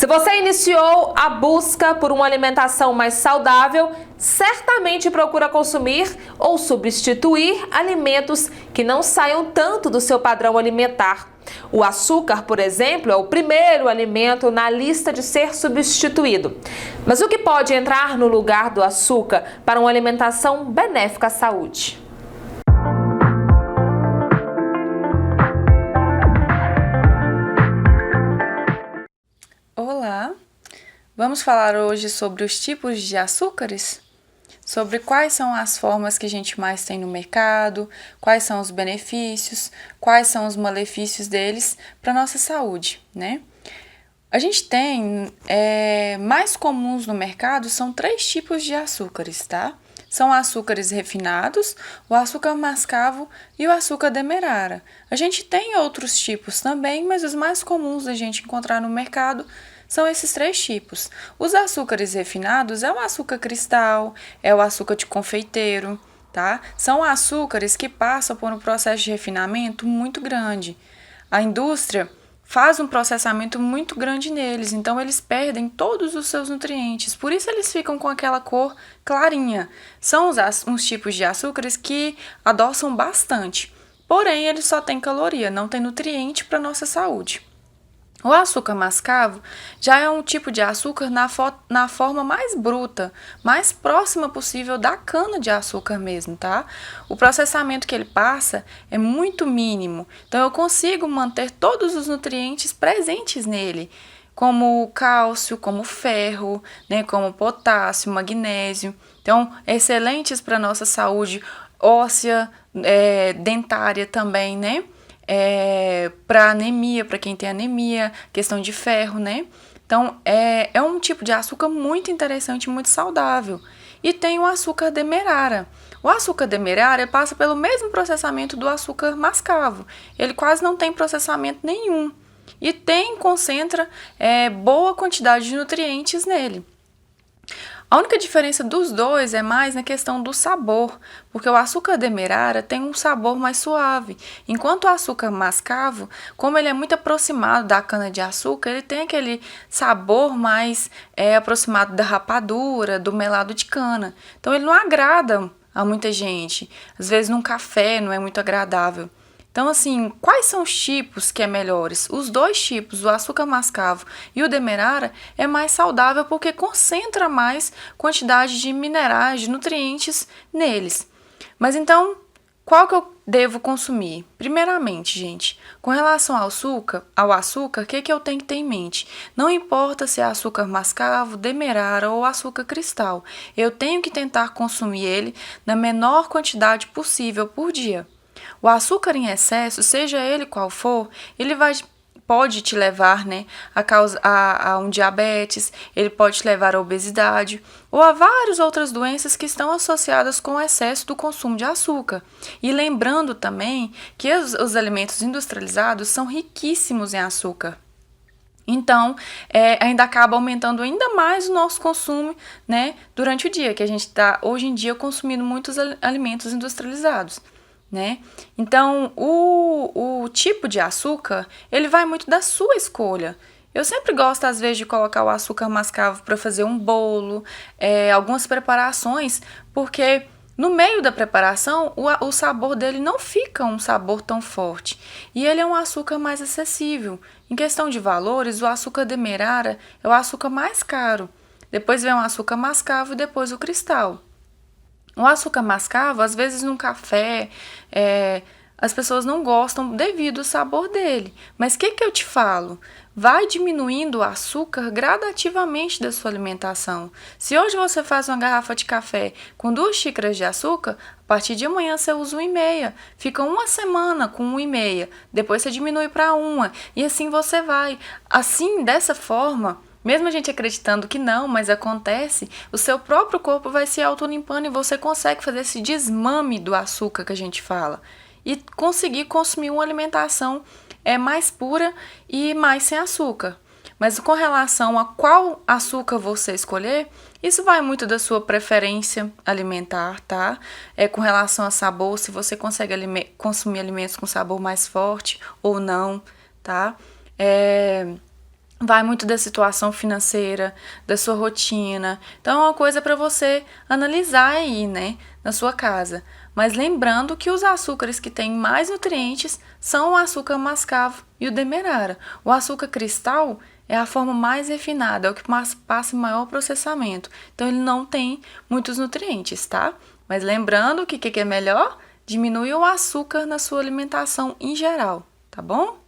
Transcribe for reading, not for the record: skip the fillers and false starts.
Se você iniciou a busca por uma alimentação mais saudável, certamente procura consumir ou substituir alimentos que não saiam tanto do seu padrão alimentar. O açúcar, por exemplo, é o primeiro alimento na lista de ser substituído. Mas o que pode entrar no lugar do açúcar para uma alimentação benéfica à saúde? Olá, vamos falar hoje sobre os tipos de açúcares? Sobre quais são as formas que a gente mais tem no mercado, quais são os benefícios, quais são os malefícios deles para a nossa saúde, né? A gente tem, mais comuns no mercado, são 3 tipos de açúcares, tá? São açúcares refinados, o açúcar mascavo e o açúcar demerara. A gente tem outros tipos também, mas os mais comuns da gente encontrar no mercado são esses 3 tipos. Os açúcares refinados é o açúcar cristal, é o açúcar de confeiteiro, tá? São açúcares que passam por um processo de refinamento muito grande. A indústria faz um processamento muito grande neles, então eles perdem todos os seus nutrientes, por isso eles ficam com aquela cor clarinha. São uns tipos de açúcares que adoçam bastante, porém eles só têm caloria, não tem nutriente para a nossa saúde. O açúcar mascavo já é um tipo de açúcar na forma mais bruta, mais próxima possível da cana-de-açúcar mesmo, tá? O processamento que ele passa é muito mínimo, então eu consigo manter todos os nutrientes presentes nele, como cálcio, como ferro, né, como potássio, magnésio. Então, excelentes para a nossa saúde óssea, dentária também, né? Para anemia, para quem tem anemia, questão de ferro, né? Então, é um tipo de açúcar muito interessante, muito saudável. E tem o açúcar demerara. O açúcar demerara passa pelo mesmo processamento do açúcar mascavo. Ele quase não tem processamento nenhum. E concentra boa quantidade de nutrientes nele. A única diferença dos dois é mais na questão do sabor, porque o açúcar demerara tem um sabor mais suave, enquanto o açúcar mascavo, como ele é muito aproximado da cana-de-açúcar, ele tem aquele sabor mais aproximado da rapadura, do melado de cana. Então ele não agrada a muita gente, às vezes num café não é muito agradável. Então, assim, quais são os tipos que é melhores? Os 2 tipos, o açúcar mascavo e o demerara, é mais saudável porque concentra mais quantidade de minerais, de nutrientes neles. Mas então, qual que eu devo consumir? Primeiramente, gente, com relação ao açúcar, o que eu tenho que ter em mente? Não importa se é açúcar mascavo, demerara ou açúcar cristal, eu tenho que tentar consumir ele na menor quantidade possível por dia. O açúcar em excesso, seja ele qual for, ele pode te levar, né, a um diabetes, ele pode te levar à obesidade ou a várias outras doenças que estão associadas com o excesso do consumo de açúcar. E lembrando também que os alimentos industrializados são riquíssimos em açúcar. Então, ainda acaba aumentando ainda mais o nosso consumo, né, durante o dia, que a gente está, hoje em dia, consumindo muitos alimentos industrializados. Né? Então, o tipo de açúcar, ele vai muito da sua escolha. Eu sempre gosto, às vezes, de colocar o açúcar mascavo para fazer um bolo, algumas preparações, porque no meio da preparação, o sabor dele não fica um sabor tão forte. E ele é um açúcar mais acessível. Em questão de valores, o açúcar demerara é o açúcar mais caro. Depois vem o açúcar mascavo e depois o cristal. O açúcar mascavo, às vezes num café, as pessoas não gostam devido ao sabor dele. Mas o que eu te falo? Vai diminuindo o açúcar gradativamente da sua alimentação. Se hoje você faz uma garrafa de café com 2 xícaras de açúcar, a partir de amanhã você usa 1,5. Fica uma semana com 1,5. Depois você diminui para 1. E assim você vai. Assim, dessa forma, mesmo a gente acreditando que não, mas acontece, o seu próprio corpo vai se autolimpando e você consegue fazer esse desmame do açúcar que a gente fala. E conseguir consumir uma alimentação mais pura e mais sem açúcar. Mas com relação a qual açúcar você escolher, isso vai muito da sua preferência alimentar, tá? Com relação a sabor, se você consegue consumir alimentos com sabor mais forte ou não, tá? vai muito da situação financeira, da sua rotina. Então é uma coisa para você analisar aí, né, na sua casa. Mas lembrando que os açúcares que têm mais nutrientes são o açúcar mascavo e o demerara. O açúcar cristal é a forma mais refinada, é o que passa em maior processamento. Então ele não tem muitos nutrientes, tá? Mas lembrando que o que é melhor? Diminui o açúcar na sua alimentação em geral, tá bom?